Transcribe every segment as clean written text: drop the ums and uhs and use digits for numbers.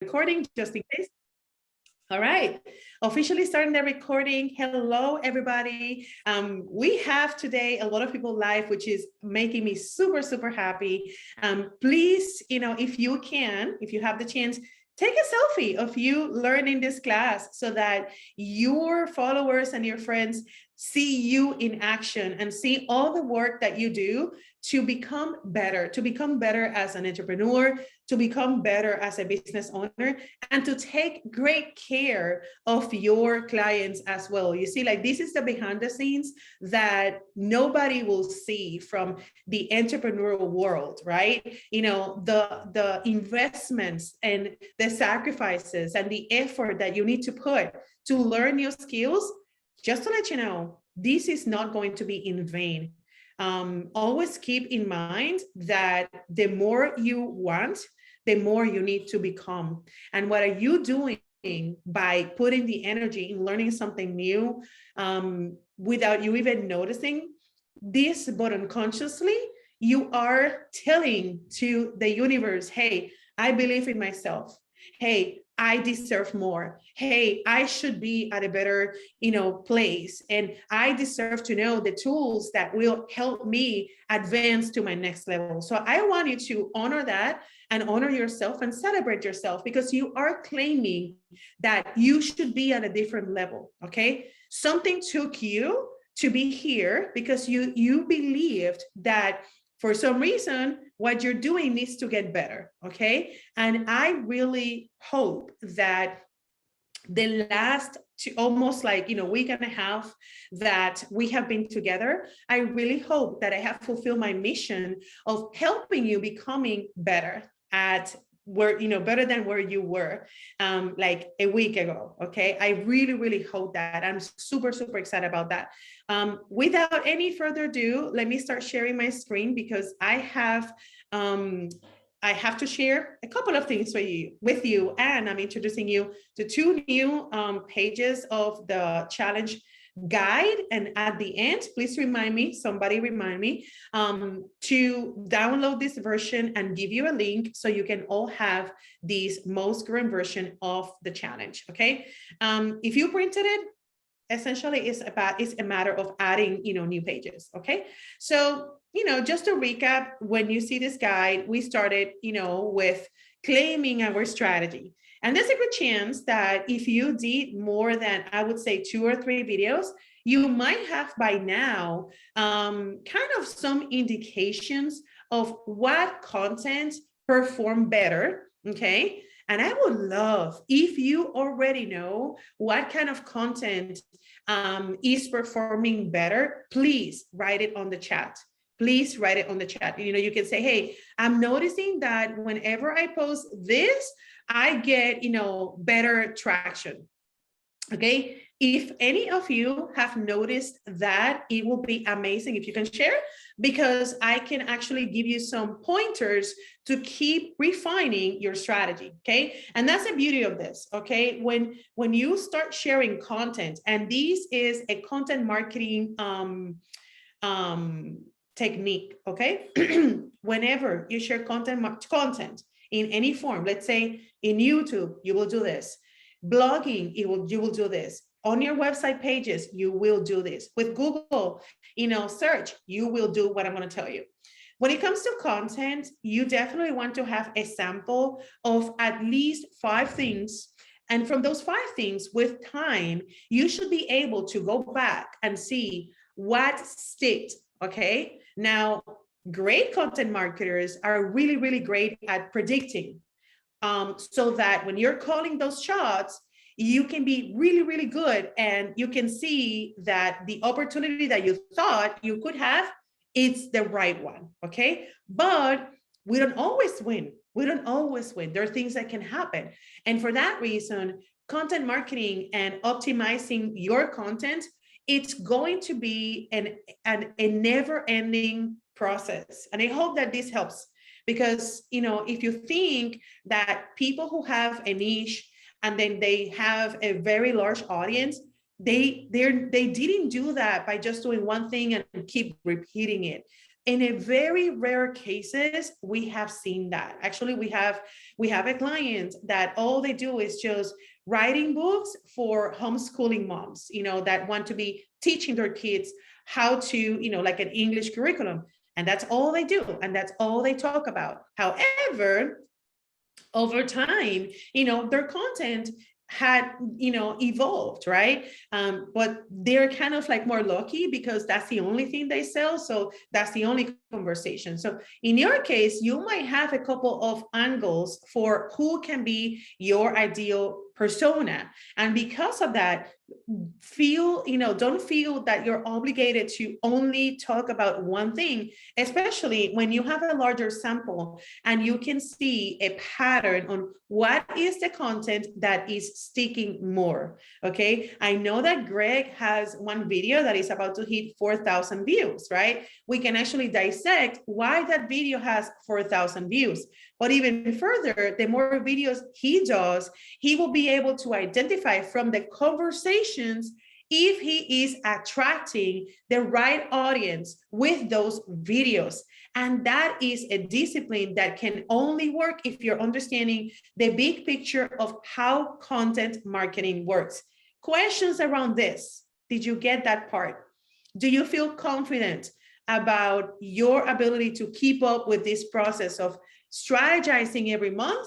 recording just in case. All right, officially starting the recording. Hello, everybody. We have today a lot of people live, which is making me super, super happy. Please, if you can, if you have the chance, take a selfie of you learning this class so that your followers and your friends see you in action and see all the work that you do to become better as an entrepreneur, to become better as a business owner, and to take great care of your clients as well. You see, like, this is the behind the scenes that nobody will see from the entrepreneurial world, right? The investments and the sacrifices and the effort that you need to put to learn new skills. Just to let you know, this is not going to be in vain. Always keep in mind that the more you want, the more you need to become. And what are you doing by putting the energy in learning something new without you even noticing this, but unconsciously, you are telling to the universe, hey, I believe in myself. Hey, I deserve more. Hey, I should be at a better, place. And I deserve to know the tools that will help me advance to my next level. So I want you to honor that and honor yourself and celebrate yourself, because you are claiming that you should be at a different level. Okay. Something took you to be here because you believed that for some reason, what you're doing needs to get better, okay? And I really hope that the last almost week and a half that we have been together, I really hope that I have fulfilled my mission of helping you becoming better at where, better than where you were like a week ago. Okay. I really, really hope that. I'm super, super excited about that. Without any further ado, let me start sharing my screen, because I have to share a couple of things with you, and I'm introducing you to two new pages of the challenge guide. And at the end, please somebody remind me to download this version and give you a link so you can all have this most current version of the challenge. Okay. If you printed it, essentially it's a matter of adding, new pages. Okay. So, just to recap, when you see this guide, we started, with claiming our strategy. And there's a good chance that if you did more than, I would say, 2 or 3 videos, you might have by now kind of some indications of what content perform better, okay? And I would love if you already know what kind of content is performing better, please write it on the chat. Please write it on the chat. You can say, hey, I'm noticing that whenever I post this, I get, better traction. Okay. If any of you have noticed that, it will be amazing if you can share, because I can actually give you some pointers to keep refining your strategy. Okay. And that's the beauty of this. Okay. When you start sharing content, and this is a content marketing technique. Okay. Whenever you share content in any form, let's say in YouTube, you will do this. Blogging, you will do this. On your website pages, you will do this. With Google, search, you will do what I'm going to tell you. When it comes to content, you definitely want to have a sample of at least 5 things. And from those 5 things, with time, you should be able to go back and see what sticked. Okay. Now, great content marketers are really, really great at predicting, so that when you're calling those shots, you can be really, really good, and you can see that the opportunity that you thought you could have, it's the right one. Okay. But we don't always win. There are things that can happen. And for that reason, content marketing and optimizing your content, it's going to be a never-ending process. And I hope that this helps, because, if you think that people who have a niche and then they have a very large audience, they didn't do that by just doing one thing and keep repeating it. In a very rare cases, we have seen that. Actually, we have a client that all they do is just writing books for homeschooling moms, that want to be teaching their kids how to, like an English curriculum. And that's all they do. And that's all they talk about. However, over time, their content had, evolved, right? But they're kind of like more lucky because that's the only thing they sell. So that's the only conversation. So in your case, you might have a couple of angles for who can be your ideal persona. And because of that, don't feel that you're obligated to only talk about one thing, especially when you have a larger sample and you can see a pattern on what is the content that is sticking more. Okay, I know that Greg has one video that is about to hit 4,000 views, right? We can actually dissect why that video has 4,000 views. But even further, the more videos he does, he will be able to identify from the conversations if he is attracting the right audience with those videos. And that is a discipline that can only work if you're understanding the big picture of how content marketing works. Questions around this? Did you get that part? Do you feel confident about your ability to keep up with this process of strategizing every month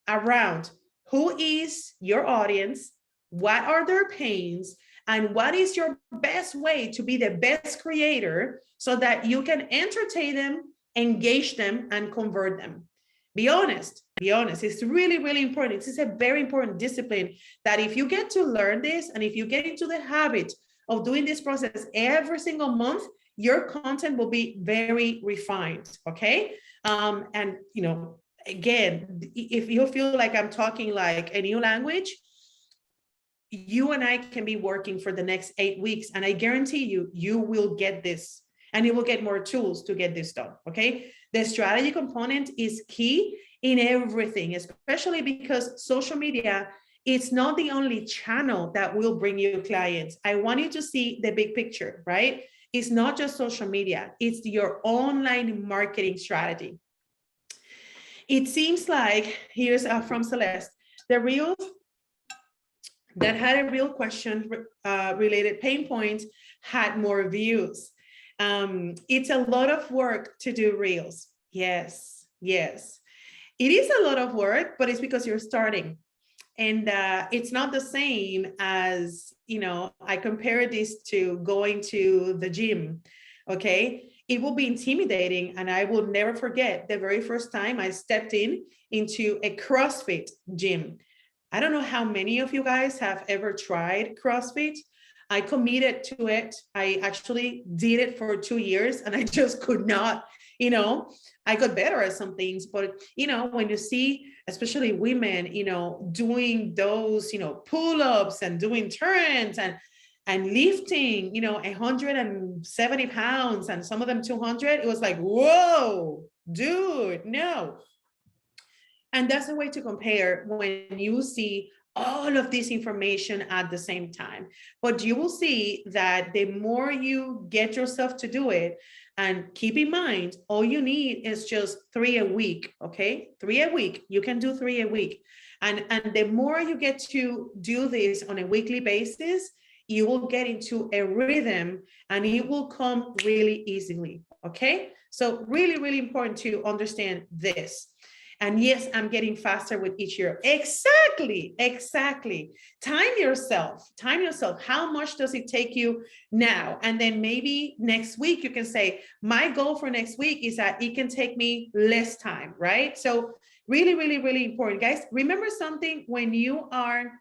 around who is your audience, what are their pains, and what is your best way to be the best creator so that you can entertain them, engage them, and convert them? Be honest, be honest. It's really, really important. This is a very important discipline that if you get to learn this and if you get into the habit of doing this process every single month, your content will be very refined, okay? And, again, if you feel like I'm talking like a new language, you and I can be working for the next 8 weeks, and I guarantee you, you will get this, and you will get more tools to get this done, okay? The strategy component is key in everything, especially because social media, it's not the only channel that will bring you clients. I want you to see the big picture, right? It's not just social media, it's your online marketing strategy. It seems like, here's from Celeste, the reels that had a real question related pain points had more views. It's a lot of work to do reels. Yes, yes. It is a lot of work, but it's because you're starting. And it's not the same as, I compare this to going to the gym, okay? It will be intimidating, and I will never forget the very first time I stepped into a CrossFit gym. I don't know how many of you guys have ever tried CrossFit. I committed to it. I actually did it for 2 years and I just could not, I got better at some things, but when you see, especially women, doing those, pull-ups and doing turns and lifting, 170 pounds and some of them 200, it was like, whoa, dude, no. And that's a way to compare when you see all of this information at the same time. But you will see that the more you get yourself to do it, and keep in mind, all you need is just 3 a week, okay? 3 a week, you can do 3 a week. And the more you get to do this on a weekly basis, you will get into a rhythm and it will come really easily, okay? So really, really important to understand this. And yes, I'm getting faster with each year. Exactly. Time yourself. How much does it take you now? And then maybe next week you can say, my goal for next week is that it can take me less time, right? So really, really, really important. Guys, remember something when you are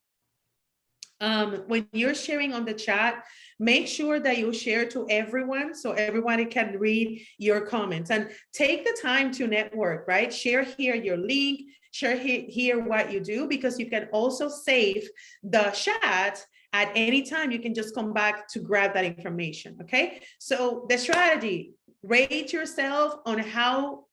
when you're sharing on the chat, make sure that you share to everyone so everybody can read your comments, and take the time to network, right? Share here your link, share here what you do, because you can also save the chat at any time. You can just come back to grab that information, okay? So the strategy, rate yourself on how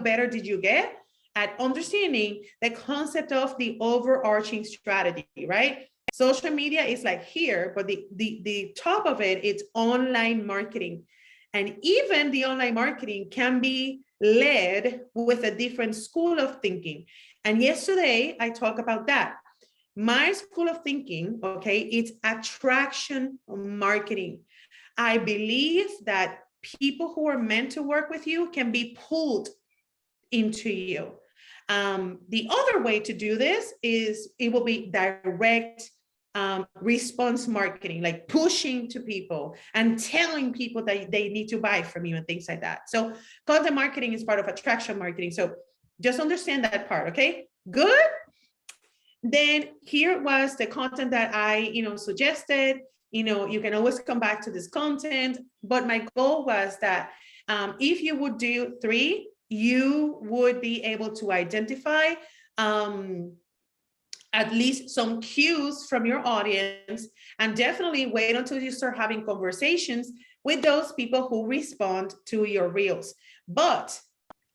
better did you get at understanding the concept of the overarching strategy, right? Social media is like here, but the top of it, it's online marketing. And even the online marketing can be led with a different school of thinking. And yesterday I talked about that. My school of thinking, okay, it's attraction marketing. I believe that people who are meant to work with you can be pulled into you. The other way to do this is it will be direct response marketing, like pushing to people and telling people that they need to buy from you and things like that. So content marketing is part of attraction marketing. So just understand that part, okay? Good. Then here was the content that I, suggested. You can always come back to this content, but my goal was that if you would do 3, you would be able to identify at least some cues from your audience, and definitely wait until you start having conversations with those people who respond to your reels. But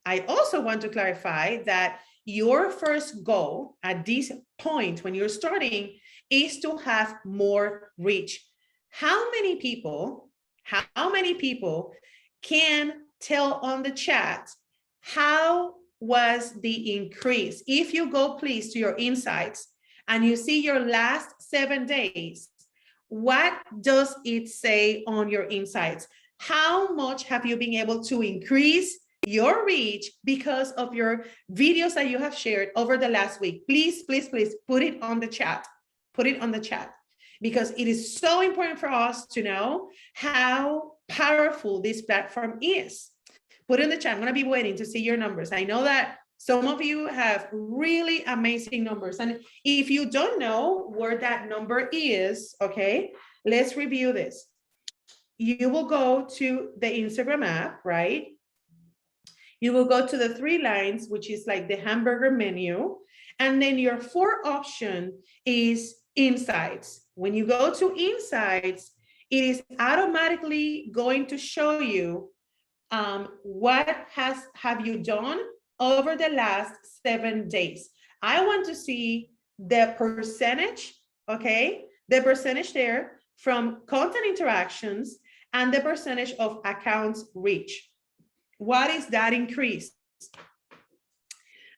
I also want to clarify that your first goal at this point when you're starting is to have more reach. How many people can tell on the chat how was the increase? If you go please to your insights and you see your last 7 days, what does it say on your insights? How much have you been able to increase your reach because of your videos that you have shared over the last week? Please, please, please put it on the chat. Put it on the chat, because it is so important for us to know how powerful this platform is. Put it in the chat. I'm going to be waiting to see your numbers. I know that some of you have really amazing numbers. And if you don't know where that number is, okay, let's review this. You will go to the Instagram app, right? You will go to the 3 lines, which is like the hamburger menu. And then your 4 option is insights. When you go to insights, it is automatically going to show you what have you done over the last 7 days. I want to see the percentage, okay? The percentage there from content interactions and the percentage of accounts reach. What is that increase?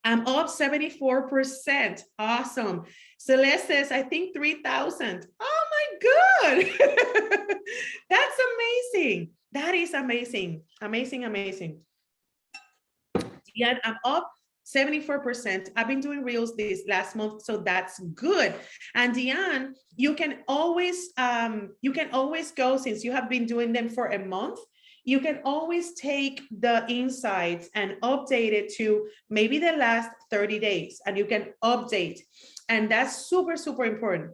I'm up 74%. Awesome. Celeste says, I think 3,000. Oh my God. That's amazing. That is amazing. Amazing, amazing. Yeah, I'm up 74%. I've been doing reels this last month, so that's good. And Diane, you can always go, since you have been doing them for a month, you can always take the insights and update it to maybe the last 30 days, and you can update. And that's super, super important.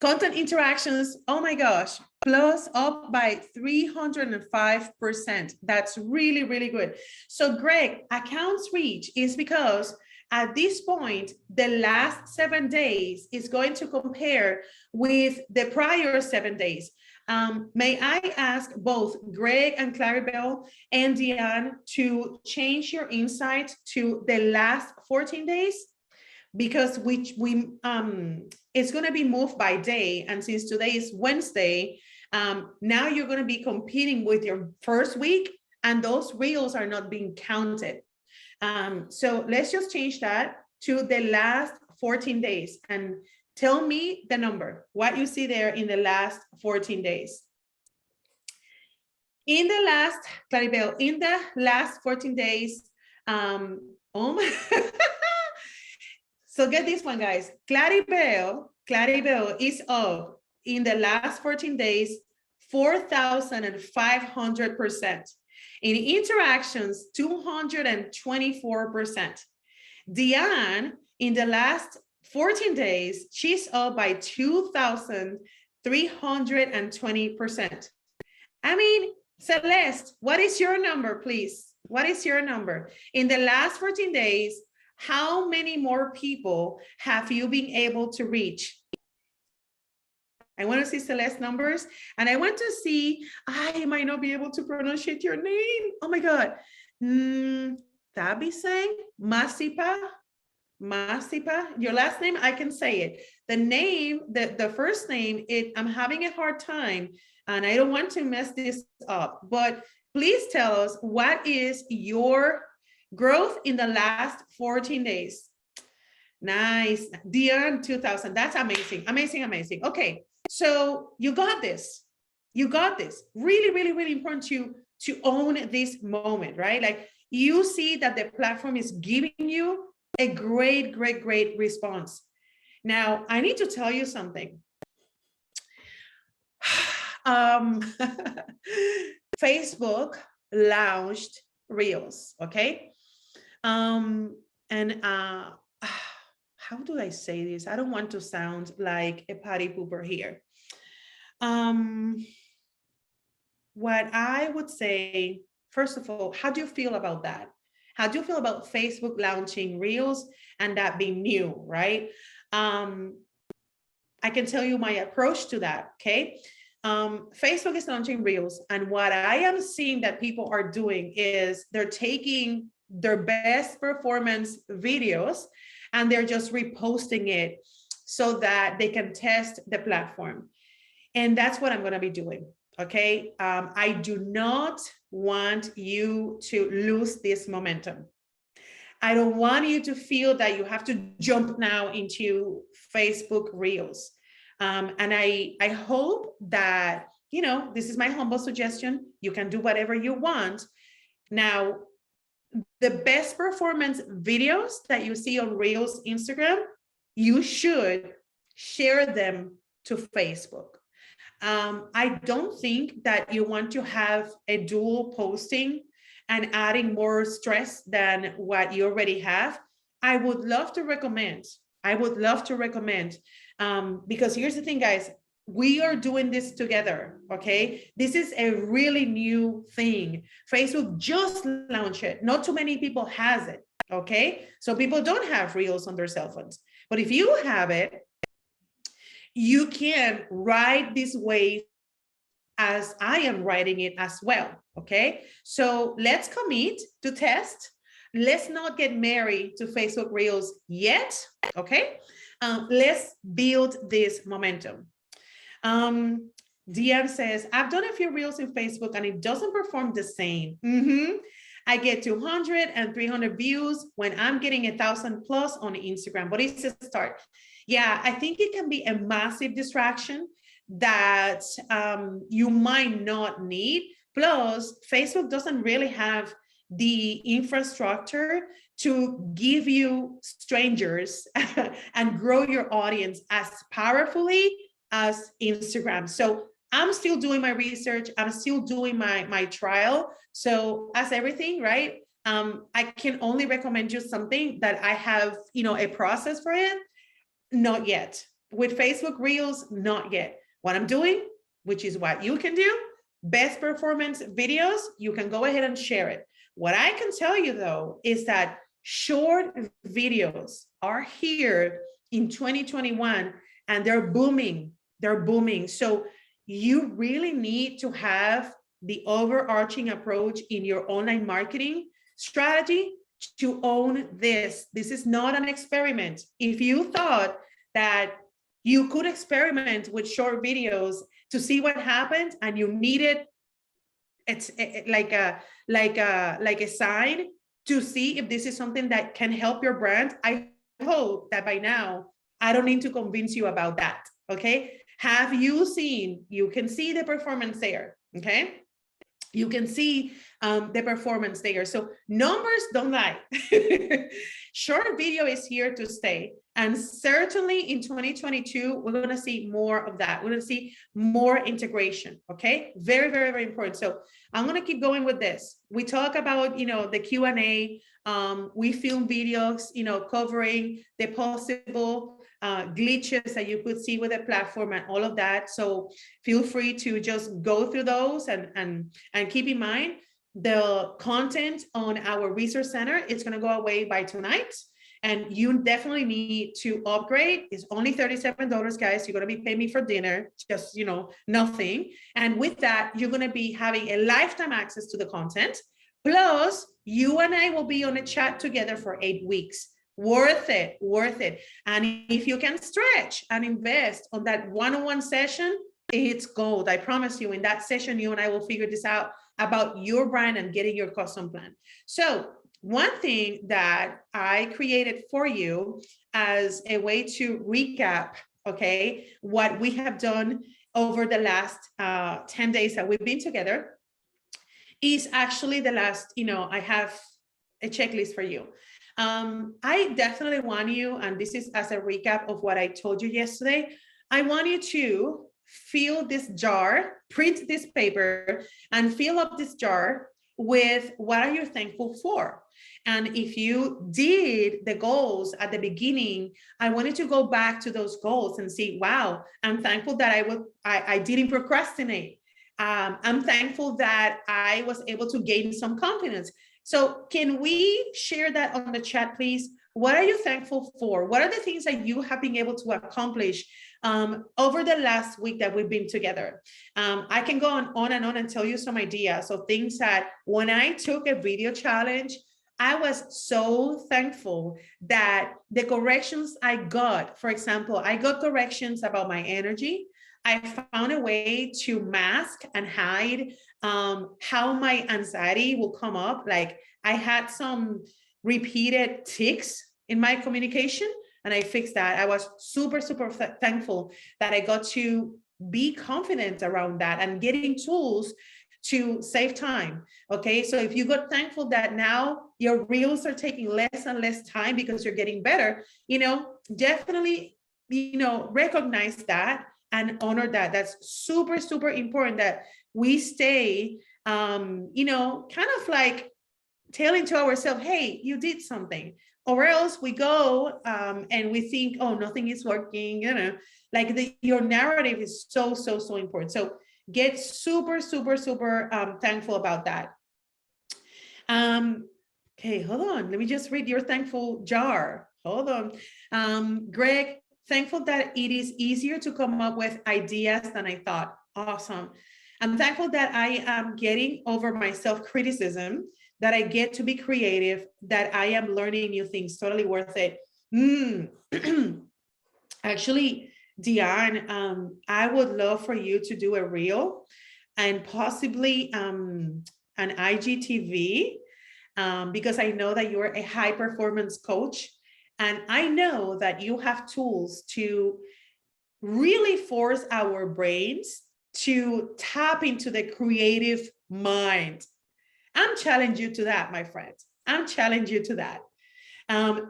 Content interactions, oh my gosh, plus up by 305%. That's really, really good. So Greg, accounts reach is because at this point, the last 7 days is going to compare with the prior 7 days. May I ask both Greg and Claribel and Diane to change your insight to the last 14 days? Because it's going to be moved by day. And since today is Wednesday, now you're going to be competing with your first week, and those reels are not being counted. So let's just change that to the last 14 days and tell me the number, what you see there in the last 14 days. In the last, Claribel, in the last 14 days, oh my, so get this one, guys. Claribel is up in the last 14 days, 4,500%. In interactions, 224%. Diane, in the last 14 days, she's up by 2,320%. I mean, Celeste, what is your number, please? What is your number? In the last 14 days, how many more people have you been able to reach? I want to see Celeste's numbers, and I want to see, I might not be able to pronounce your name. Oh my God. Tabi saying, Masipa, Masipa, your last name, I can say it. The name, the first name, I'm having a hard time and I don't want to mess this up, but please tell us what is your growth in the last 14 days. Nice. Dion 2000. That's amazing. Amazing, amazing. Okay. So you got this. You got this. Really, really, really important to own this moment, right? Like you see that the platform is giving you a great, great, great response. Now, I need to tell you something. Facebook launched Reels, okay? How do I say this? I don't want to sound like a party pooper here. What I would say, first of all, how do you feel about that? How do you feel about Facebook launching Reels and that being new, right? I can tell you my approach to that, okay? Facebook is launching Reels, and what I am seeing that people are doing is they're taking their best performance videos and they're just reposting it so that they can test the platform. And that's what I'm going to be doing. Okay. I do not want you to lose this momentum. I don't want you to feel that you have to jump now into Facebook Reels. And I hope that, you know, this is my humble suggestion. You can do whatever you want. Now, the best performance videos that you see on Reels Instagram, you should share them to Facebook. I don't think that you want to have a dual posting and adding more stress than what you already have. I would love to recommend, because here's the thing, guys, we are doing this together, okay? This is a really new thing. Facebook just launched it. Not too many people has it, okay? So people don't have Reels on their cell phones. But if you have it, you can ride this wave as I am writing it as well, okay? So let's commit to test. Let's not get married to Facebook Reels yet, okay? Let's build this momentum. DM says, I've done a few Reels in Facebook and it doesn't perform the same. I get 200 and 300 views when I'm getting 1,000 plus on Instagram, but it's a start. Yeah, I think it can be a massive distraction that you might not need. Plus, Facebook doesn't really have the infrastructure to give you strangers and grow your audience as powerfully as Instagram. So I'm still doing my research. I'm still doing my trial. So as everything, right? I can only recommend you something that I have, you know, a process for it. Not yet. With Facebook Reels, not yet. What I'm doing, which is what you can do, best performance videos, you can go ahead and share it. What I can tell you though, is that short videos are here in 2021 and they're booming. They're booming. So you really need to have the overarching approach in your online marketing strategy to own this. This is not an experiment. If you thought that you could experiment with short videos to see what happened and you needed it's like a sign to see if this is something that can help your brand, I hope that by now I don't need to convince you about that. Okay, have you seen, you can see the performance there. Okay, you can see the performance there. So numbers don't lie. Short video is here to stay. And certainly in 2022, we're going to see more of that. We're going to see more integration. Okay. Very, very, very important. So I'm going to keep going with this. We talk about, you know, the Q&A. We film videos, you know, covering the possible glitches that you could see with the platform and all of that. So feel free to just go through those and keep in mind the content on our resource center is going to go away by tonight. And you definitely need to upgrade. It's only $37, guys. You're going to be paying me for dinner, just, you know, nothing. And with that, you're going to be having a lifetime access to the content. Plus, you and I will be on a chat together for 8 weeks. worth it, worth it. And if you can stretch and invest on that one-on-one session, it's gold. I promise you, in that session, you and I will figure this out about your brand and getting your custom plan. So one thing that I created for you as a way to recap, okay, what we have done over the last 10 days that we've been together is actually the last, I have a checklist for you. I definitely want you, and this is as a recap of what I told you yesterday, I want you to fill this jar, print this paper, and fill up this jar with what are you thankful for. And if you did the goals at the beginning, I wanted to go back to those goals and see, wow, I'm thankful that I didn't procrastinate. I'm thankful that I was able to gain some confidence. So can we share that on the chat, please? What are you thankful for? What are the things that you have been able to accomplish over the last week that we've been together? I can go on and on and tell you some ideas of things that when I took a video challenge, I was so thankful that the corrections I got, for example, I got corrections about my energy. I found a way to mask and hide how my anxiety will come up. Like I had some repeated tics in my communication, and I fixed that. I was super, super thankful that I got to be confident around that and getting tools to save time. Okay, so if you got thankful that now your reels are taking less and less time because you're getting better, definitely, recognize that and honor that. That's super, super important that we stay, kind of like telling to ourselves, hey, you did something. Or else we go and we think, oh, nothing is working, like your narrative is so, so, so important. So get super, super, super thankful about that. Okay, hold on. Let me just read your thankful jar. Hold on. Greg, thankful that it is easier to come up with ideas than I thought. Awesome. I'm thankful that I am getting over my self-criticism, that I get to be creative, that I am learning new things. Totally worth it. Actually, Diane, I would love for you to do a reel and possibly an IGTV, because I know that you're a high performance coach. And I know that you have tools to really force our brains to tap into the creative mind. I'm challenging you to that, my friends. I'm challenging you to that.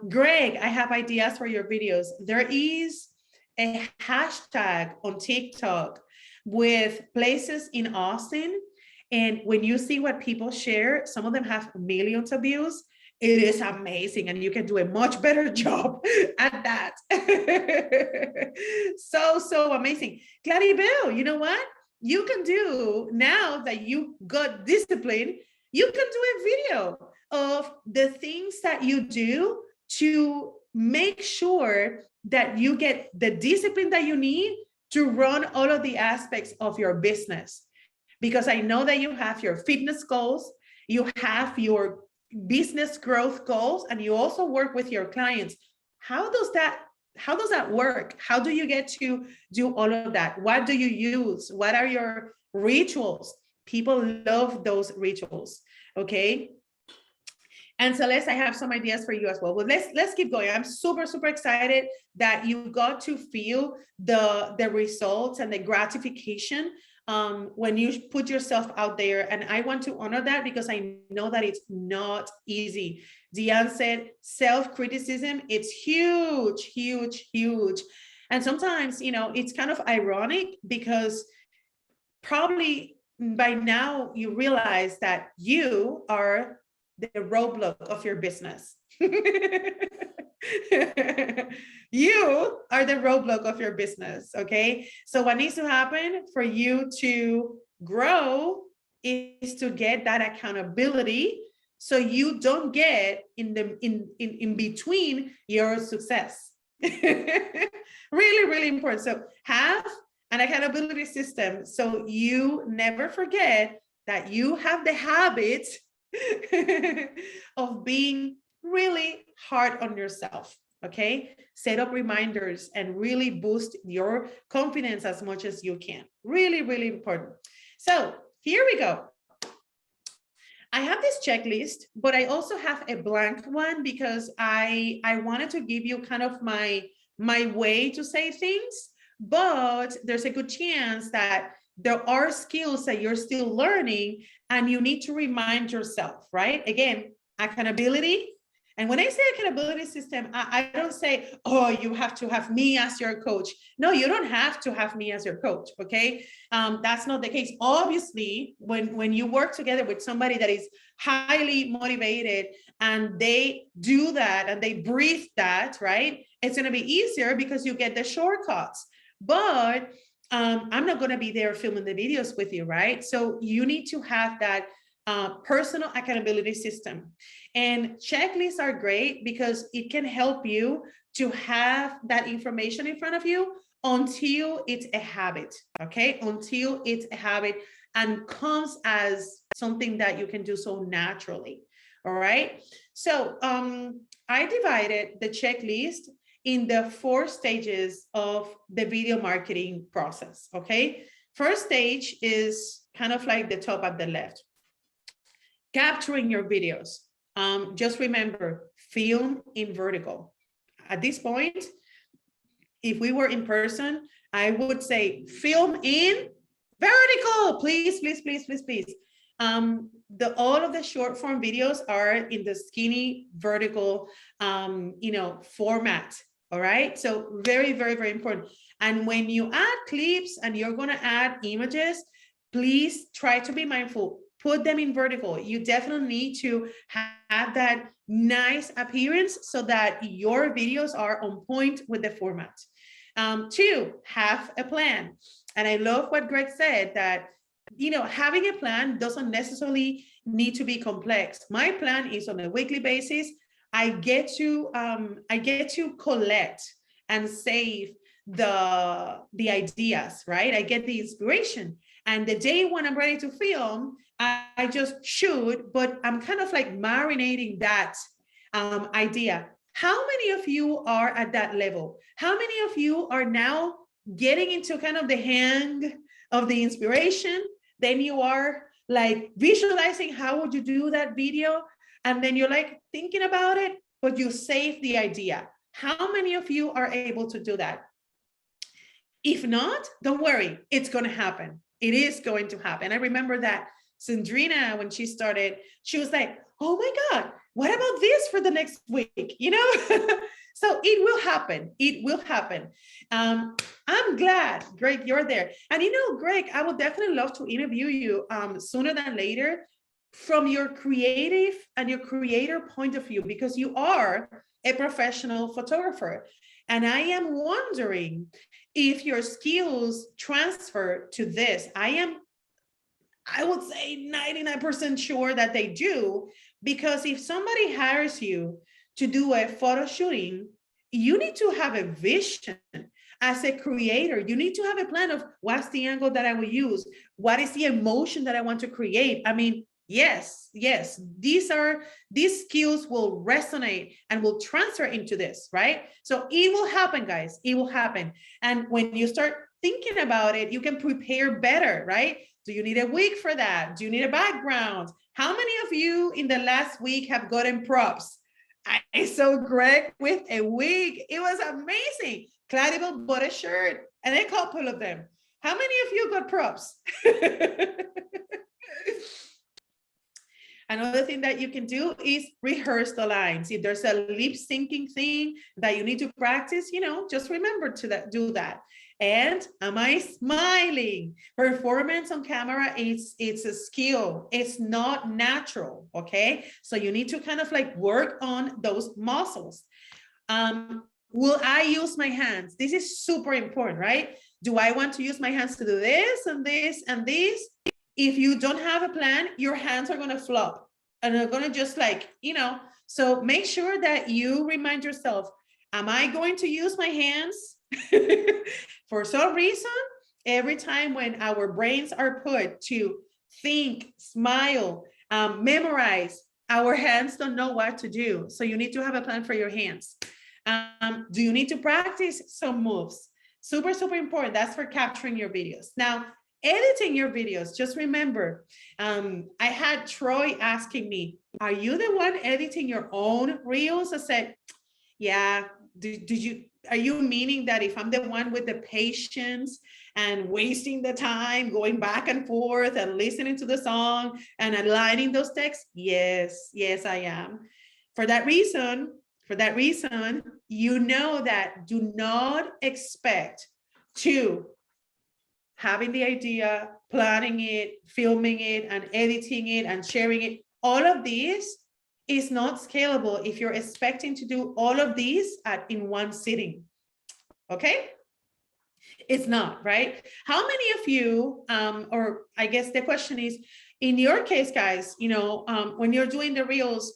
Greg, I have ideas for your videos. There is a hashtag on TikTok with places in Austin. And when you see what people share, some of them have millions of views. It is amazing. And you can do a much better job at that. So amazing. Claribel, you know what? You can do, now that you got discipline, you can do a video of the things that you do to make sure that you get the discipline that you need to run all of the aspects of your business. Because I know that you have your fitness goals, you have your business growth goals, and you also work with your clients. How does that work? How do you get to do all of that? What do you use? What are your rituals? People love those rituals, okay? And Celeste, I have some ideas for you as well. But let's keep going. I'm super, super excited that you got to feel the results and the gratification when you put yourself out there. And I want to honor that because I know that it's not easy. Diane said self-criticism, it's huge, huge, huge. And sometimes, it's kind of ironic because probably by now you realize that you are the roadblock of your business. You are the roadblock of your business, okay? So what needs to happen for you to grow is to get that accountability so you don't get in between your success. Really, really important. So have an accountability system so you never forget that you have the habit of being really hard on yourself. Okay, set up reminders and really boost your confidence as much as you can. Really, really important. So here we go. I have this checklist, but I also have a blank one because I wanted to give you kind of my way to say things, but there's a good chance that there are skills that you're still learning and you need to remind yourself, right? Again, accountability. And when I say accountability system, I don't say, oh, you have to have me as your coach. No, you don't have to have me as your coach, okay? That's not the case. Obviously, when you work together with somebody that is highly motivated and they do that and they breathe that, right? It's gonna be easier because you get the shortcuts. But I'm not gonna be there filming the videos with you, right? So you need to have that personal accountability system. And checklists are great because it can help you to have that information in front of you until it's a habit, okay? Until it's a habit and comes as something that you can do so naturally, all right? So I divided the checklist in the 4 stages of the video marketing process, okay? First stage is kind of like the top at the left. Capturing your videos. Just remember, film in vertical. At this point, if we were in person, I would say film in vertical, please, please, please, please, please. All of the short form videos are in the skinny vertical, format. All right. So very, very, very important. And when you add clips and you're going to add images, please try to be mindful. Put them in vertical. You definitely need to have that nice appearance so that your videos are on point with the format. 2, have a plan. And I love what Greg said, that having a plan doesn't necessarily need to be complex. My plan is on a weekly basis. I get to collect and save the ideas, right? I get the inspiration. And the day when I'm ready to film, I just shoot, but I'm kind of like marinating that idea. How many of you are at that level? How many of you are now getting into kind of the hang of the inspiration? Then you are like visualizing how would you do that video? And then you're like thinking about it, but you save the idea. How many of you are able to do that? If not, don't worry, it's going to happen. It is going to happen. I remember that Sandrina, when she started, she was like, oh my God, what about this for the next week? So it will happen. It will happen. I'm glad, Greg, you're there. And Greg, I would definitely love to interview you sooner than later from your creative and your creator point of view, because you are a professional photographer. And I am wondering if your skills transfer to this. I would say 99% sure that they do, because if somebody hires you to do a photo shooting, you need to have a vision. As a creator, you need to have a plan of what's the angle that I will use? What is the emotion that I want to create? I mean, yes, these skills will resonate and will transfer into this, right? So it will happen, guys. It will happen. And when you start thinking about it, you can prepare better, right? Do you need a wig for that? Do you need a background? How many of you in the last week have gotten props? I saw Greg with a wig. It was amazing. Cladible bought a shirt and a couple of them. How many of you got props? Another thing that you can do is rehearse the lines. If there's a lip syncing thing that you need to practice, just remember to do that. And am I smiling? Performance on camera, it's a skill. It's not natural, okay? So you need to kind of like work on those muscles. Will I use my hands? This is super important, right? Do I want to use my hands to do this and this and this? If you don't have a plan, your hands are going to flop and they're going to just so make sure that you remind yourself, am I going to use my hands? For some reason, every time when our brains are put to think, smile, memorize, Our hands don't know what to do. So you need to have a plan for your hands. Do you need to practice some moves? Super, super important. That's for capturing your videos. Now, editing your videos, just remember, I had Troy asking me, are you the one editing your own reels? I said, yeah. Are you meaning that if I'm the one with the patience and wasting the time going back and forth and listening to the song and aligning those texts? Yes, I am. For that reason, you know that do not expect to having the idea, planning it, filming it, and editing it and sharing it. All of these is not scalable if you're expecting to do all of these in one sitting. Okay? It's not, right? How many of you, or I guess the question is, in your case, guys, when you're doing the reels,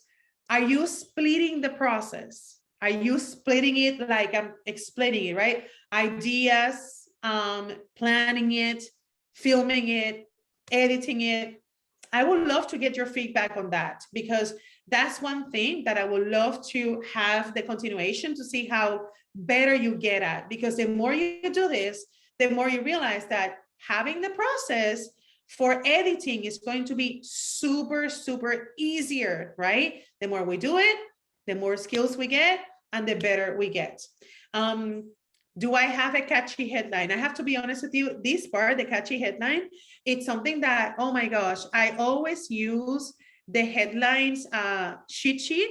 are you splitting the process? Are you splitting it like I'm explaining it, right? Ideas, planning it, filming it, editing it. I would love to get your feedback on that, because that's one thing that I would love to have the continuation to see how better you get at, because the more you do this, the more you realize that having the process for editing is going to be super, super easier, right? The more we do it, the more skills we get and the better we get. Do I have a catchy headline? I have to be honest with you, this part, the catchy headline, it's something that, oh my gosh, I always use the headlines cheat sheet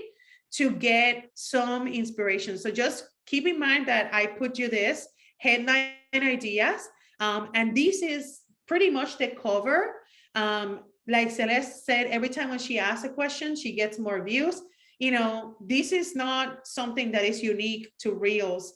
to get some inspiration. So just keep in mind that I put you this headline ideas, and this is pretty much the cover. Like Celeste said, every time when she asks a question, she gets more views. This is not something that is unique to Reels.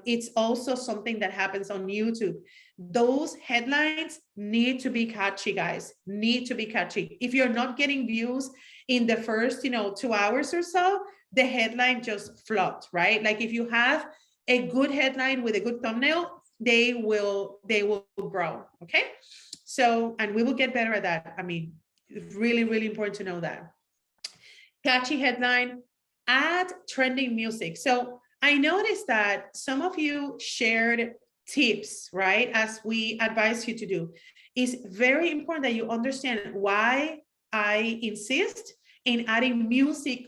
It's also something that happens on YouTube. Those headlines need to be catchy, guys, need to be catchy. If you're not getting views in the first, 2 hours or so, the headline just flopped, right? Like if you have a good headline with a good thumbnail, they will grow, okay? So, and we will get better at that. I mean, it's really, really important to know that. Catchy headline, add trending music. So I noticed that some of you shared tips, right? As we advise you to do. It's very important that you understand why I insist in adding music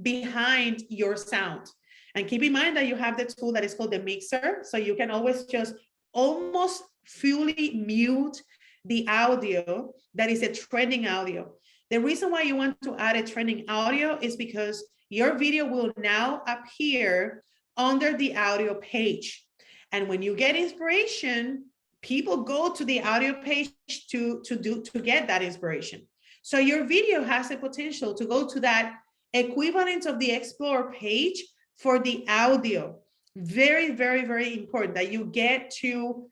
behind your sound. And keep in mind that you have the tool that is called the mixer. So you can always just almost fully mute the audio that is a trending audio. The reason why you want to add a trending audio is because your video will now appear under the audio page. And when you get inspiration, people go to the audio page to get that inspiration. So your video has the potential to go to that equivalent of the Explore page for the audio. Very, very, very important that you get to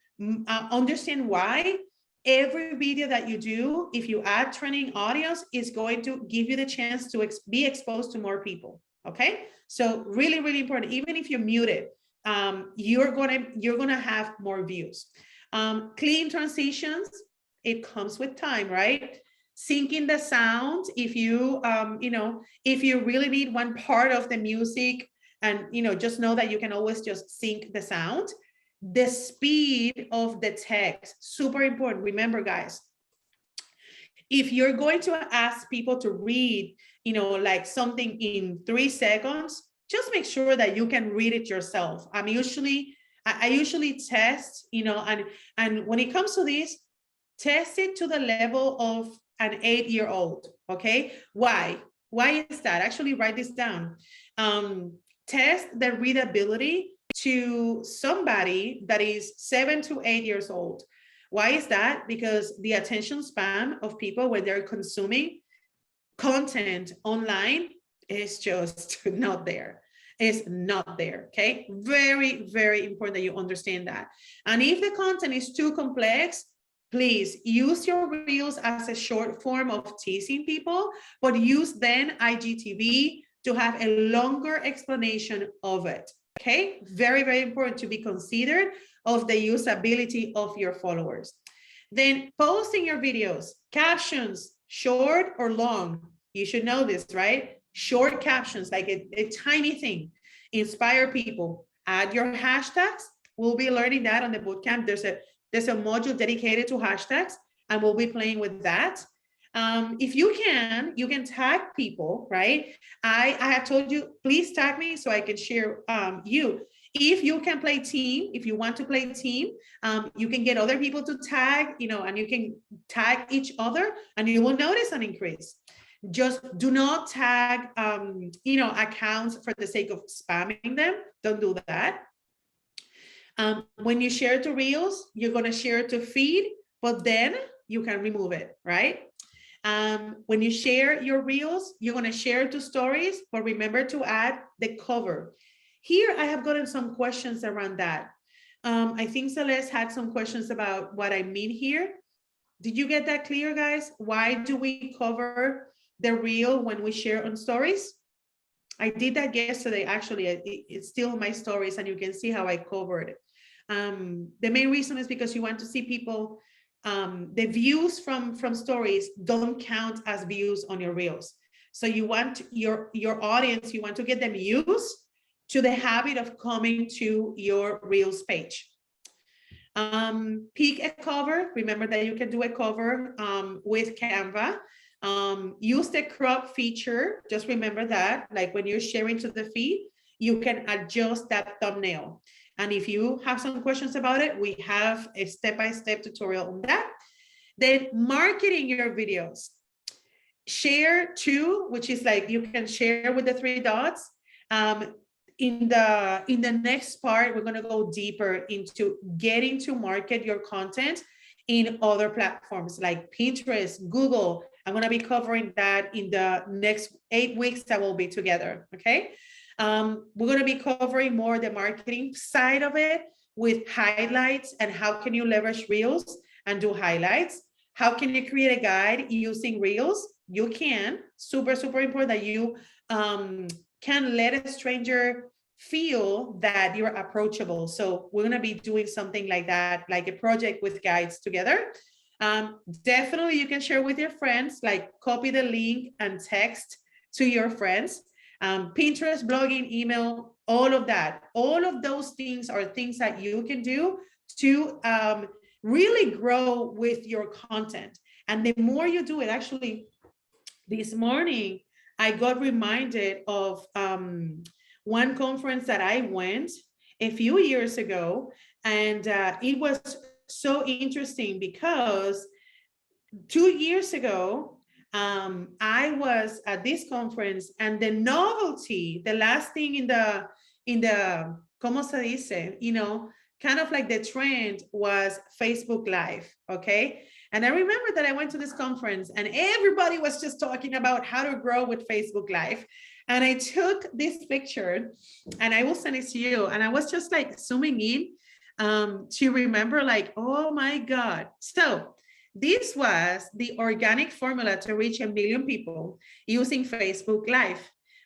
understand why every video that you do, if you add trending audios, is going to give you the chance to be exposed to more people. Okay, so really, really important. Even if you mute it, you're gonna have more views. Clean transitions, it comes with time, right? Syncing the sound. If you if you really need one part of the music, and just know that you can always just sync the sound. The speed of the text, super important. Remember, guys, if you're going to ask people to read, like something in 3 seconds, just make sure that you can read it yourself. I usually test, and when it comes to this, test it to the level of an 8-year-old. Okay, why is that? Actually, write this down. Test the readability to somebody that is 7 to 8 years old. Why is that? Because the attention span of people when they're consuming content online is just not there. It's not there, okay? Very, very important that you understand that. And if the content is too complex, please use your reels as a short form of teasing people, but use then IGTV to have a longer explanation of it. Okay, very, very important to be considered of the usability of your followers. Then posting your videos, captions, short or long. You should know this, right? Short captions, like a tiny thing, inspire people. Add your hashtags. We'll be learning that on the bootcamp. There's a module dedicated to hashtags, and we'll be playing with that. If you can tag people, right? I have told you, please tag me so I can share you. If you can play team, if you want to play team, you can get other people to tag, and you can tag each other, and you will notice an increase. Just do not tag, accounts for the sake of spamming them. Don't do that. When you share to Reels, you're going to share to feed, but then you can remove it, right? When you share your Reels, you're going to share to stories, but remember to add the cover. Here, I have gotten some questions around that. I think Celeste had some questions about what I mean here. Did you get that clear, guys? Why do we cover the Reel when we share on stories? I did that yesterday, actually. It's still my stories, and you can see how I covered it. The main reason is because you want to see people, the views from stories don't count as views on your Reels. So you want your audience, you want to get them used to the habit of coming to your Reels page. Pick a cover. Remember that you can do a cover with Canva. Use the crop feature. Just remember that, like when you're sharing to the feed, you can adjust that thumbnail. And if you have some questions about it, we have a step-by-step tutorial on that. Then marketing your videos. Share to, which is like you can share with the 3 dots. In the next part, we're going to go deeper into getting to market your content in other platforms like Pinterest, Google. I'm going to be covering that in the next 8 weeks that we'll be together. Okay. We're going to be covering more the marketing side of it with highlights and how can you leverage Reels and do highlights. How can you create a guide using Reels? You can. Super, super important that you can let a stranger feel that you're approachable. So we're going to be doing something like that, like a project with guides together. Definitely you can share with your friends, like copy the link and text to your friends. Pinterest, blogging, email, all of that. All of those things are things that you can do to really grow with your content. And the more you do it, actually, this morning, I got reminded of one conference that I went a few years ago. And it was so interesting because 2 years ago, I was at this conference, and the novelty, the last thing in the, ¿cómo se dice? Kind of like the trend was Facebook Live, okay? And I remember that I went to this conference and everybody was just talking about how to grow with Facebook Live. And I took this picture, and I will send it to you. And I was just like zooming in to remember, like, oh my God. So this was the organic formula to reach 1 million people using Facebook Live,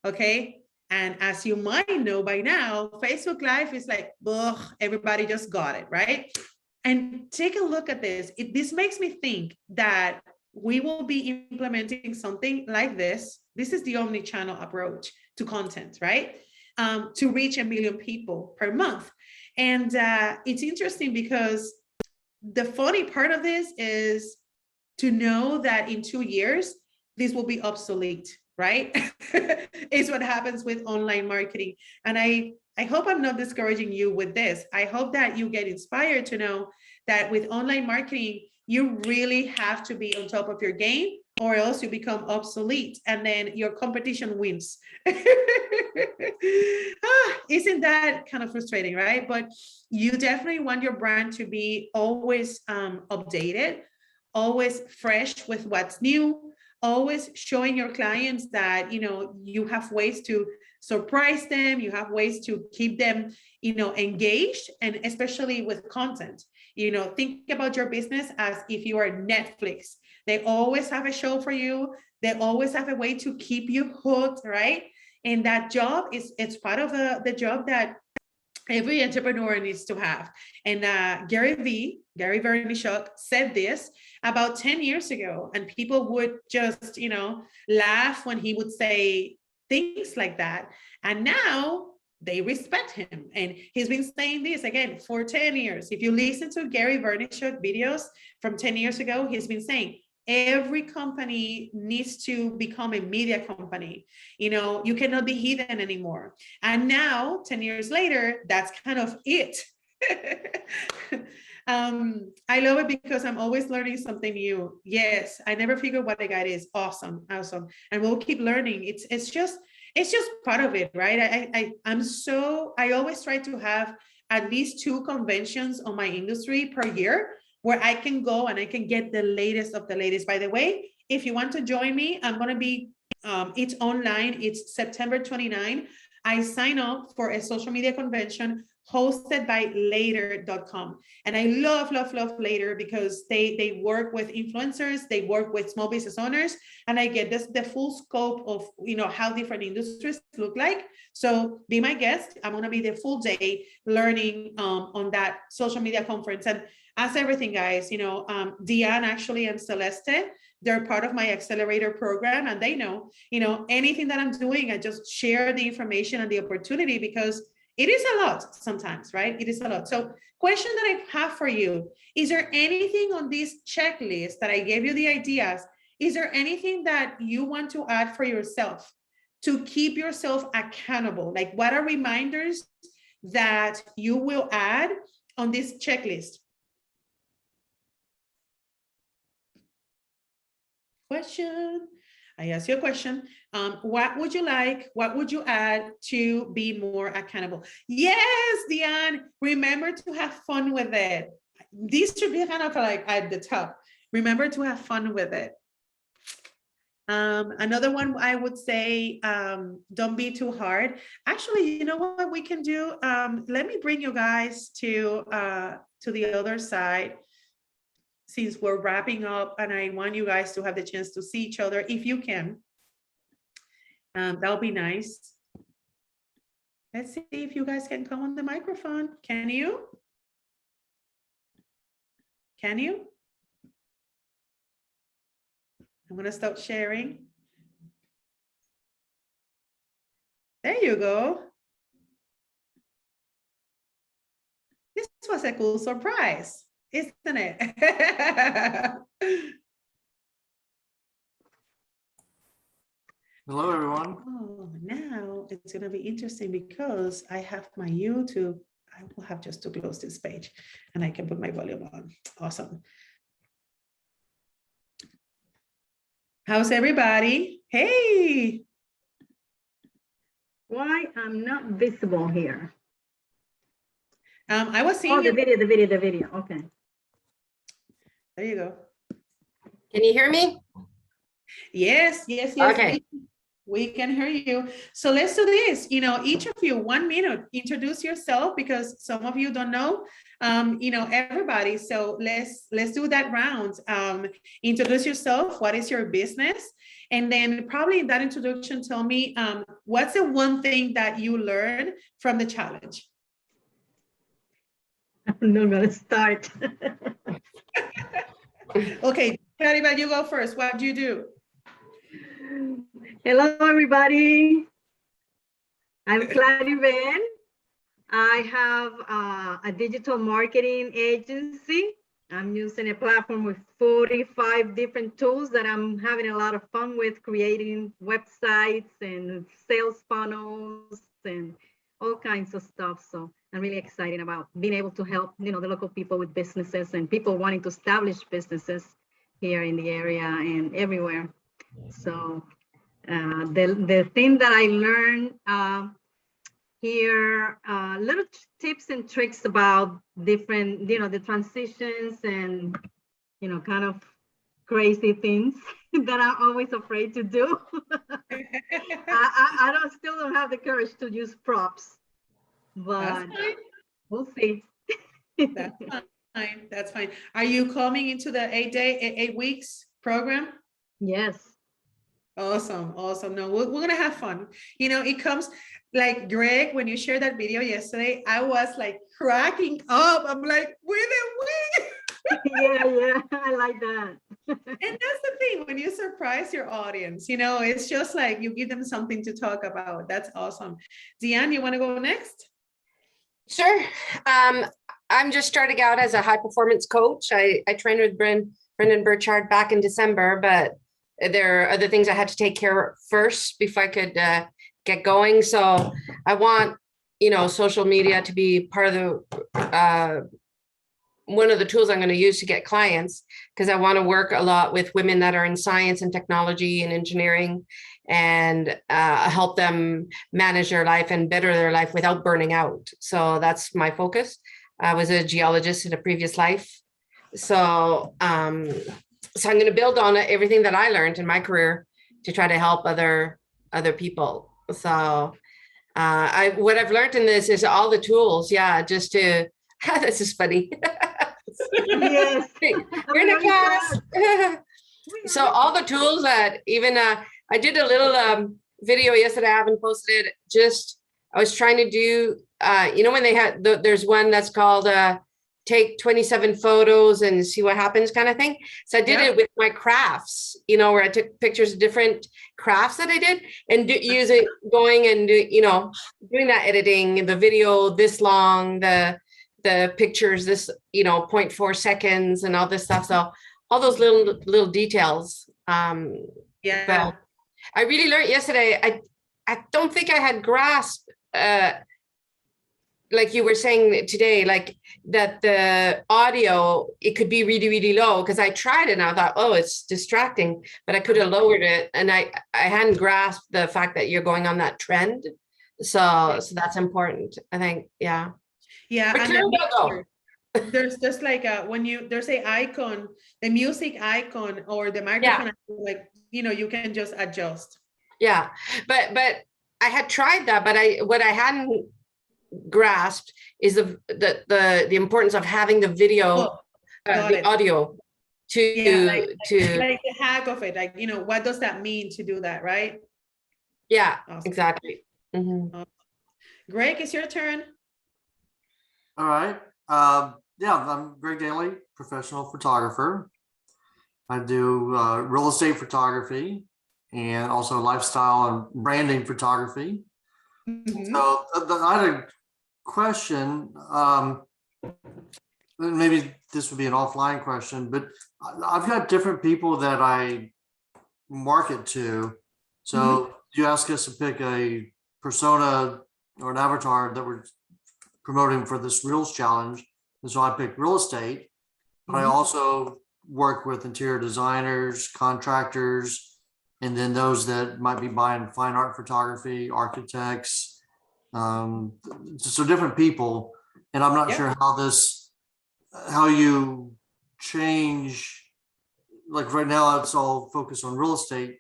okay? And as you might know by now, Facebook Live is like, ugh, everybody just got it, right? And take a look at this. This makes me think that we will be implementing something like this. This is the omni-channel approach to content, right? To reach 1 million people per month. And it's interesting because the funny part of this is to know that in 2 years, this will be obsolete, right? It's what happens with online marketing. And I hope I'm not discouraging you with this. I hope that you get inspired to know that with online marketing, you really have to be on top of your game, or else you become obsolete and then your competition wins. Isn't that kind of frustrating, right? But you definitely want your brand to be always updated, always fresh with what's new, always showing your clients that, you have ways to surprise them, you have ways to keep them, engaged, and especially with content. Think about your business as if you are Netflix. They always have a show for you. They always have a way to keep you hooked, right? And that job it's part of the job that every entrepreneur needs to have. And Gary Vaynerchuk said this about 10 years ago, and people would just, you know, laugh when he would say things like that. And now they respect him. And he's been saying this again for 10 years. If you listen to Gary Vaynerchuk videos from 10 years ago, he's been saying, every company needs to become a media company. You know, you cannot be hidden anymore. And now, 10 years later, that's kind of it. I love it because I'm always learning something new. Yes, I never figured what a guide is. Awesome. And we'll keep learning. It's just part of it, right? I always try to have at least 2 conventions on my industry per year, where I can go and I can get the latest of the latest. By the way, if you want to join me, I'm going to be, it's online. It's September 29. I sign up for a social media convention hosted by later.com. And I love Later because they work with influencers, they work with small business owners, and I get the full scope of, you know, how different industries look like. So be my guest. I'm going to be the full day learning on that social media conference. And as everything, guys, you know, Diane actually and Celeste, they're part of my accelerator program, and they know, you know, anything that I'm doing, I just share the information and the opportunity, because it is a lot sometimes, right? It is a lot. So question that I have for you, is there anything on this checklist that I gave you the ideas? Is there anything that you want to add for yourself to keep yourself accountable? Like, what are reminders that you will add on this checklist? Question. I ask you a question. What would you add to be more accountable? Yes, Diane, remember to have fun with it. These should be kind of like at the top. Remember to have fun with it. Another one I would say, don't be too hard. Actually, you know what we can do? Let me bring you guys to the other side, since we're wrapping up, and I want you guys to have the chance to see each other if you can. That'll be nice. Let's see if you guys can come on the microphone. Can you? Can you? I'm going to stop sharing. There you go. This was a cool surprise, isn't it? Hello, everyone. Oh, now it's going to be interesting because I have my YouTube. I will have just to close this page and I can put my volume on. Awesome. How's everybody? Hey. Why I'm not visible here? I was seeing the video. Okay. There you go. Can you hear me? Yes. Okay. We can hear you. So let's do this. You know, each of you, 1 minute, introduce yourself, because some of you don't know, you know, everybody. So let's do that round. Introduce yourself. What is your business? And then probably in that introduction, tell me, what's the one thing that you learned from the challenge? I'm not gonna start. Okay, Claribel, you go first. What do you do? Hello, everybody. I'm Claribel. I have a digital marketing agency. I'm using a platform with 45 different tools that I'm having a lot of fun with, creating websites and sales funnels and all kinds of stuff. So I'm really excited about being able to help, you know, the local people with businesses and people wanting to establish businesses here in the area and everywhere. So the thing that I learned here, little tips and tricks about different, you know, the transitions and, you know, kind of crazy things that I'm always afraid to do. I still don't have the courage to use props, but we'll see. That's fine. That's fine. Are you coming into the 8 weeks program? Yes. Awesome. Awesome. No, we're going to have fun. You know, it comes like Greg, when you shared that video yesterday, I was like cracking up. I'm like, we're the win. Yeah, I like that. And that's the thing, when you surprise your audience, you know, it's just like you give them something to talk about. That's awesome. Deanne, you want to go next? Sure. I'm just starting out as a high performance coach. I trained with Brendan Burchard back in December, but there are other things I had to take care of first before I could get going. So I want, you know, social media to be part of the one of the tools I'm going to use to get clients, because I want to work a lot with women that are in science and technology and engineering, and help them manage their life and better their life without burning out. So that's my focus. I was a geologist in a previous life. So I'm going to build on everything that I learned in my career to try to help other people. So what I've learned in this is all the tools. Yeah, just to, this is funny. Yes. We're in a class. So all the tools that even I did a little video yesterday, I haven't posted it. Just I was trying to do, you know, when they had, there's one that's called take 27 photos and see what happens kind of thing. So I did it with my crafts, you know, where I took pictures of different crafts that I did and use it going and do, you know, doing that editing, the video this long, the pictures this, you know, 0.4 seconds and all this stuff. So all those little details. Yeah. But I really learned yesterday. I don't think I had grasped, like you were saying today, like that the audio, it could be really, really low, because I tried it and I thought, oh, it's distracting, but I could have lowered it. And I hadn't grasped the fact that you're going on that trend. So that's important, I think. Yeah. Yeah. And there's just like when there's a icon, the music icon or the microphone, like, you know, you can just adjust. Yeah. But I had tried that, but what I hadn't grasped is the importance of having the video, the audio to like the hack of it. Like, you know, what does that mean to do that, right? Yeah, awesome. Exactly. Mm-hmm. Greg, it's your turn. All right. Yeah, I'm Greg Daly, professional photographer. I do real estate photography and also lifestyle and branding photography. Mm-hmm. So I had a question. Maybe this would be an offline question, but I've got different people that I market to. So you ask us to pick a persona or an avatar that we're promoting for this Reels challenge. And so I picked real estate, but I also work with interior designers, contractors, and then those that might be buying fine art photography, architects, so different people. And I'm not sure how you change, like right now it's all focused on real estate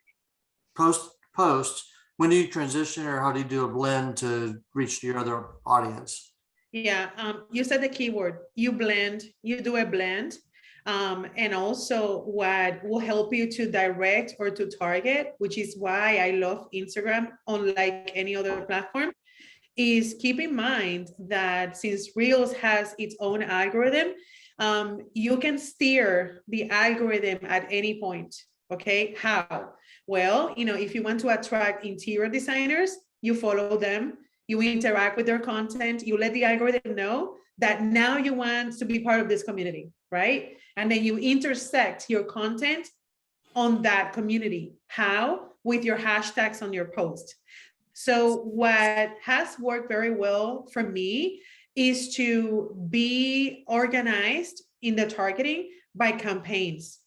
post. When do you transition, or how do you do a blend to reach your other audience? Yeah, you said the keyword, you do a blend. And also what will help you to direct or to target, which is why I love Instagram, unlike any other platform, is keep in mind that since Reels has its own algorithm, you can steer the algorithm at any point. Okay, how? Well, you know, if you want to attract interior designers, you follow them. You interact with their content, you let the algorithm know that now you want to be part of this community, right? And then you intersect your content on that community. How? With your hashtags on your post. So what has worked very well for me is to be organized in the targeting by campaigns.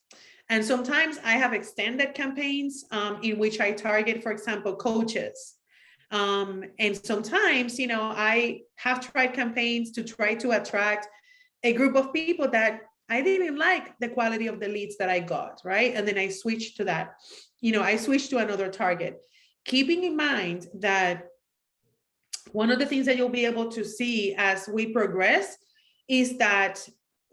And sometimes I have extended campaigns in which I target, for example, coaches. And sometimes, you know, I have tried campaigns to try to attract a group of people that I didn't like the quality of the leads that I got, right? And then I switched to that, you know, I switched to another target, keeping in mind that one of the things that you'll be able to see as we progress is that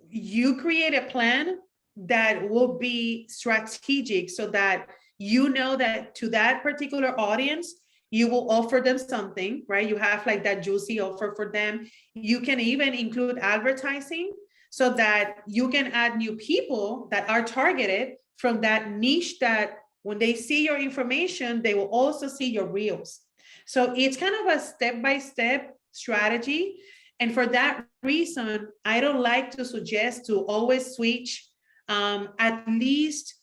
you create a plan that will be strategic so that you know that to that particular audience, you will offer them something, right? You have like that juicy offer for them. You can even include advertising so that you can add new people that are targeted from that niche, that when they see your information, they will also see your reels. So it's kind of a step-by-step strategy. And for that reason, I don't like to suggest to always switch, at least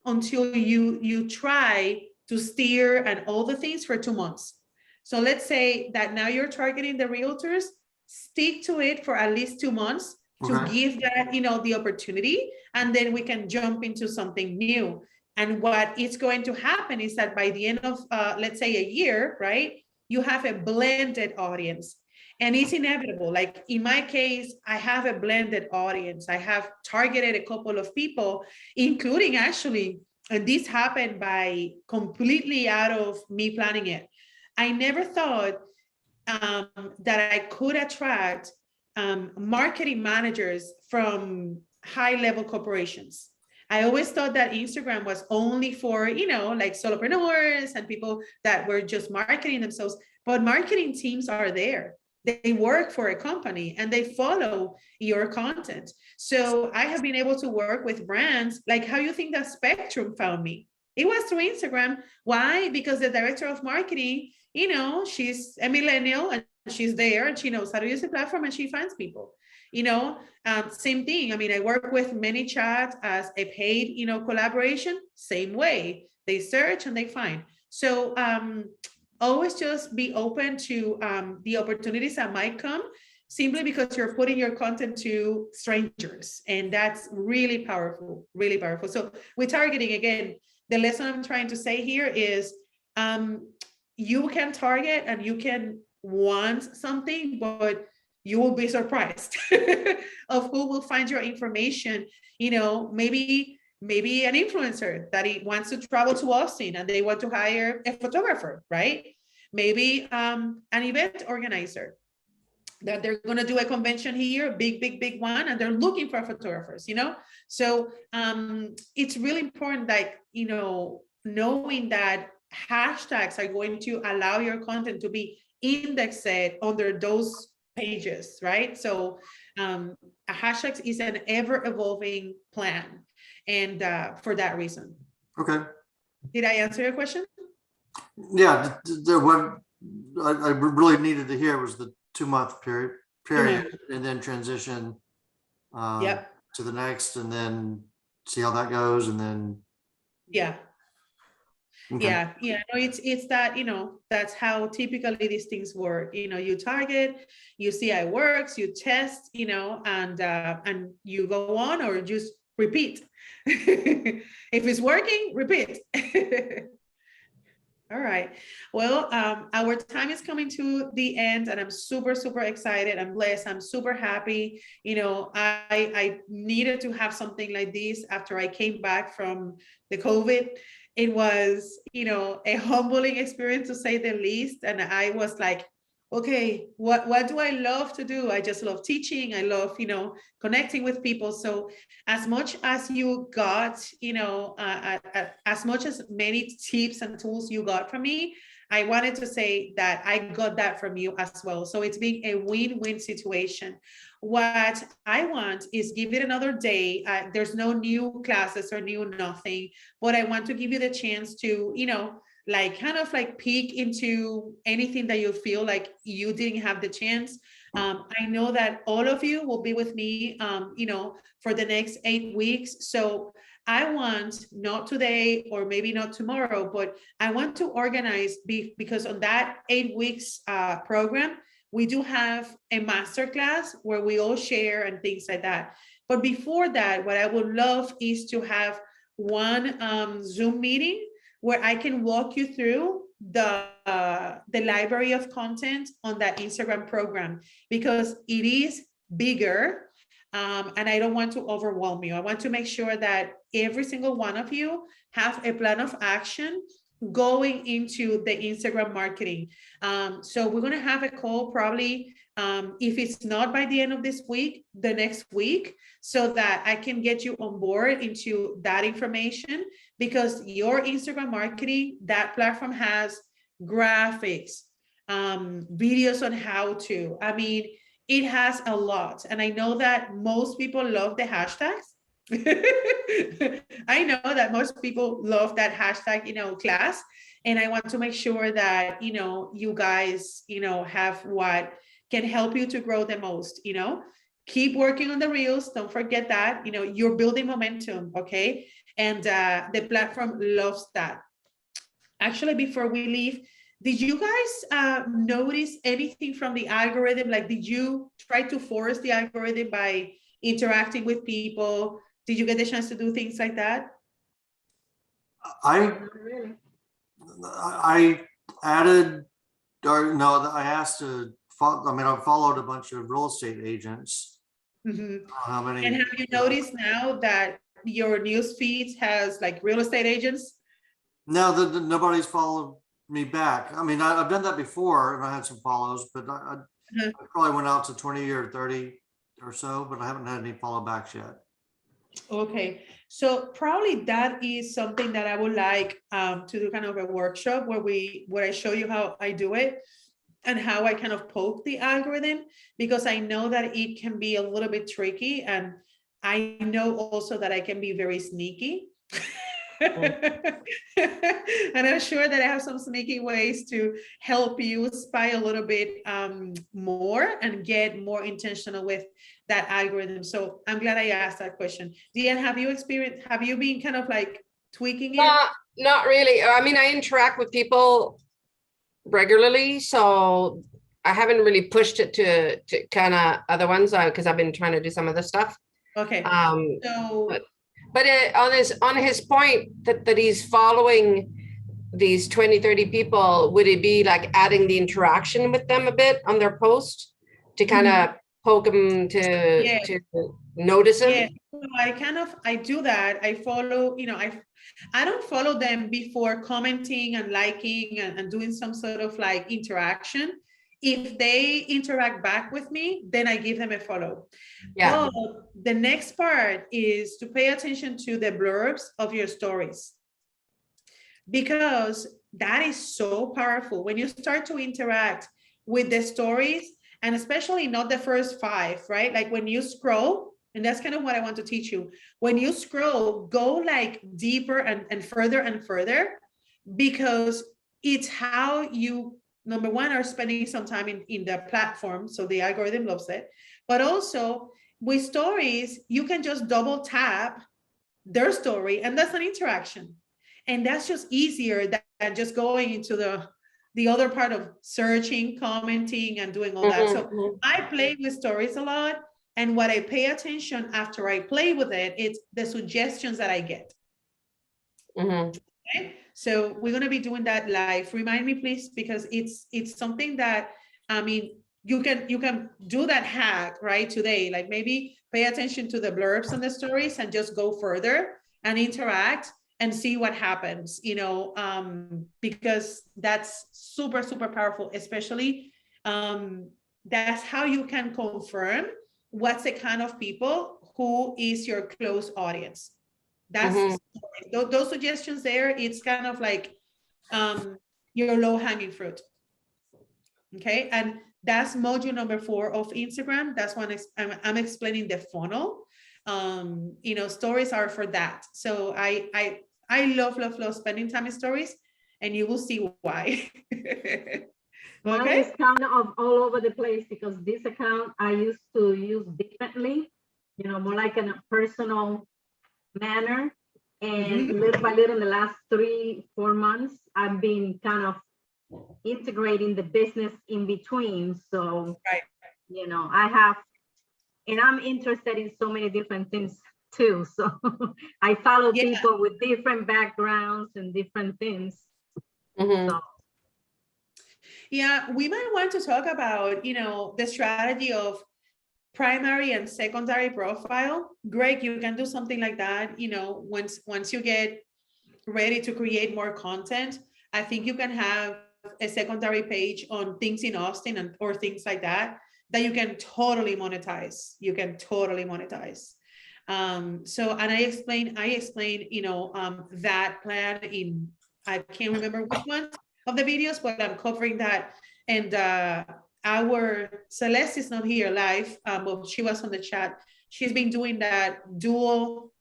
until you try to steer and all the things for 2 months. So let's say that now you're targeting the realtors, stick to it for at least 2 months to Okay. give that, the opportunity, and then we can jump into something new. And what is going to happen is that by the end of, let's say, a year, right, you have a blended audience. And it's inevitable. Like in my case, I have a blended audience. I have targeted a couple of people, including actually, and this happened by completely out of me planning it. I never thought that I could attract marketing managers from high-level corporations. I always thought that Instagram was only for, like solopreneurs and people that were just marketing themselves, but marketing teams are there. They work for a company and they follow your content. So I have been able to work with brands. Like, how you think that Spectrum found me? It was through Instagram. Why? Because the director of marketing, she's a millennial and she's there and she knows how to use the platform and she finds people. Same thing. I mean, I work with ManyChat as a paid, collaboration. Same way. They search and they find. So always just be open to the opportunities that might come, simply because you're putting your content to strangers. And that's really powerful, really powerful. So with targeting, again, the lesson I'm trying to say here is you can target and you can want something, but you will be surprised of who will find your information. Maybe an influencer that he wants to travel to Austin and they want to hire a photographer, right? Maybe an event organizer that they're going to do a convention here, big one, and they're looking for photographers, So it's really important, like, knowing that hashtags are going to allow your content to be indexed under those pages, right? So a hashtag is an ever evolving plan. And for that reason. Okay. Did I answer your question? Yeah, what I really needed to hear was the 2-month period, and then transition to the next, and then see how that goes, and then. Yeah. Okay. Yeah. No, it's that, that's how typically these things work. You target, you see how it works, you test, and you go on or just repeat. If it's working, repeat. All right. Well, our time is coming to the end, and I'm super, super excited. I'm blessed. I'm super happy. I needed to have something like this after I came back from the COVID. It was, a humbling experience, to say the least. And I was like, okay, what do I love to do? I just love teaching. I love, connecting with people. So as much as you got, as much as many tips and tools you got from me, I wanted to say that I got that from you as well. So it's been a win-win situation. What I want is give it another day. There's no new classes or new nothing, but I want to give you the chance to, kind of peek into anything that you feel like you didn't have the chance. I know that all of you will be with me, for the next 8 weeks. So I want, not today or maybe not tomorrow, but I want to organize, because on that 8 weeks program, we do have a masterclass where we all share and things like that. But before that, what I would love is to have one Zoom meeting where I can walk you through the library of content on that Instagram program, because it is bigger. And I don't want to overwhelm you. I want to make sure that every single one of you have a plan of action going into the Instagram marketing. So we're going to have a call probably if it's not by the end of this week, the next week, so that I can get you on board into that information, because your Instagram marketing, that platform has graphics, videos on how to, I mean, it has a lot. And I know that most people love the hashtags. I know that most people love that hashtag, class. And I want to make sure that, you guys, have what can help you to grow the most, keep working on the reels. Don't forget that, you're building momentum. Okay. And the platform loves that. Actually, before we leave, did you guys notice anything from the algorithm? Like, did you try to force the algorithm by interacting with people? Did you get the chance to do things like that? I added, or no, I asked to follow, I mean, I followed a bunch of real estate agents. Mm-hmm. How many? And have you noticed now that your news feeds has like real estate agents? No, nobody's followed me back. I mean, I've done that before and I had some follows, but I probably went out to 20 or 30 or so, but I haven't had any follow backs yet. Okay, so probably that is something that I would like to do, kind of a workshop where I show you how I do it and how I kind of poke the algorithm, because I know that it can be a little bit tricky, and I know also that I can be very sneaky. And I'm sure that I have some sneaky ways to help you spy a little bit more and get more intentional with that algorithm. So I'm glad I asked that question. Deanne, have you been kind of like tweaking it? Not really. I mean, I interact with people regularly, so I haven't really pushed it to kind of other ones because I've been trying to do some of the stuff. Okay. But on his point that he's following these 20, 30 people, would it be like adding the interaction with them a bit on their post to kind of poke them to notice them? Yeah, I do that. I follow, I don't follow them before commenting and liking and doing some sort of like interaction. If they interact back with me, then I give them a follow. Yeah. But the next part is to pay attention to the blurbs of your stories, because that is so powerful. When you start to interact with the stories, and especially not the first 5, right? Like when you scroll, and that's kind of what I want to teach you. When you scroll, go like deeper and further, because it's how you, number one, are spending some time in the platform. So the algorithm loves it. But also with stories, you can just double tap their story, and that's an interaction. And that's just easier than just going into the other part of searching, commenting, and doing all that. So I play with stories a lot. And what I pay attention after I play with it, it's the suggestions that I get. Okay? So we're going to be doing that live. Remind me, please, because it's something that, I mean, you can do that hack right today. Like maybe pay attention to the blurbs and the stories and just go further and interact and see what happens, because that's super, super powerful, especially that's how you can confirm what's the kind of people who is your close audience. That's those suggestions there. It's kind of like your low-hanging fruit. Okay, and that's module number 4 of Instagram. That's when I'm explaining the funnel. Stories are for that. So I love spending time in stories, and you will see why. Mine is kind of all over the place, because this account I used to use differently, more like in a personal manner. And little by little in the last 3-4 months, I've been kind of integrating the business in between. So, I'm interested in so many different things too. So I follow people with different backgrounds and different things. So. Yeah, we might want to talk about, the strategy of primary and secondary profile. Greg, you can do something like that. Once you get ready to create more content, I think you can have a secondary page on things in Austin or things like that, that you can totally monetize. You can totally monetize. So, and I explained, you know, that plan in, I can't remember which one of the videos, but I'm covering that. And our Celeste is not here live, but she was on the chat. She's been doing that dual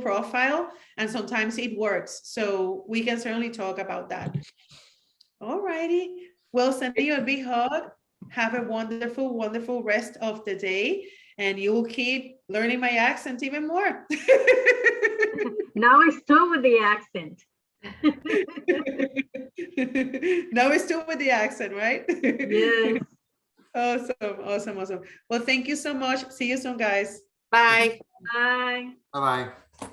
profile, and sometimes it works. So we can certainly talk about that. All righty. Well, sending you a big hug. Have a wonderful, wonderful rest of the day, and you will keep learning my accent even more. Now it's two with the accent. Now it's still with the accent, right? Yes. Awesome, awesome, awesome. Well, thank you so much. See you soon, guys. Bye. Bye. Bye-bye.